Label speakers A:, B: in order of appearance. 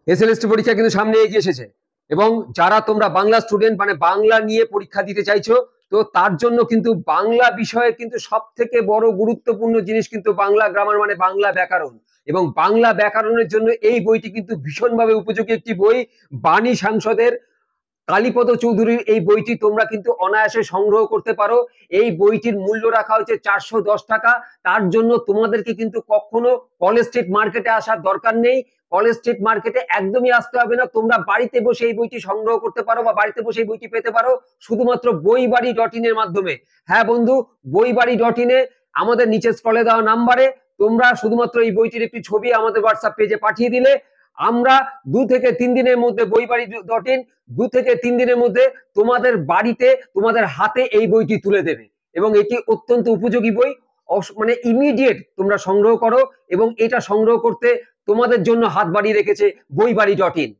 A: SLST পরীক্ষা কিন্তু সামনে এগিয়ে এসেছে এবং যারা তোমরা বাংলা স্টুডেন্ট মানে বাংলা নিয়ে পরীক্ষা দিতে চাইছো, তো তার জন্য কিন্তু বাংলা বিষয়ে কিন্তু সব থেকে বড় গুরুত্বপূর্ণ জিনিস কিন্তু বাংলা গ্রামার মানে বাংলা ব্যাকরণ। এবং বাংলা ব্যাকরণের জন্য এই বইটি কিন্তু ভীষণভাবে উপযোগী একটি বই। বাণী সাংসদের কালীপদ চৌধুরীর এই বইটি তোমরা কিন্তু অনায়াসে সংগ্রহ করতে পারো। এই বইটির মূল্য রাখা হচ্ছে 410 টাকা। তার জন্য তোমাদেরকে কিন্তু কখনো কলেজ স্ট্রিট মার্কেটে আসার দরকার নেই। কলেজ স্ট্রিট মার্কেটে একদমই আসতে হবে না, তোমরা বাড়িতে বসে এই বইটি সংগ্রহ করতে পারো বা বাড়িতে বসে এই বইটি পেতে পারো শুধুমাত্র বইবাড়ি.in এর মাধ্যমে। হ্যাঁ বন্ধু, বইবাড়ি.in এ আমাদের নিচে স্ক্রলে দেওয়া নাম্বারে তোমরা শুধুমাত্র এই বইটির একটি ছবি আমাদের হোয়াটসঅ্যাপ পেজে পাঠিয়ে দিলে আমরা 2 থেকে 3 দিনের মধ্যে বইবাড়ি.in 2 থেকে 3 দিনের মধ্যে তোমাদের বাড়িতে তোমাদের হাতে এই বইটি তুলে দেবে। এবং এটি অত্যন্ত উপযোগী বই, মানে ইমিডিয়েট তোমরা সংগ্রহ করো। এবং এটা সংগ্রহ করতে তোমাদের জন্য হাত বাড়িয়ে রেখেছে বইবাড়ি.in।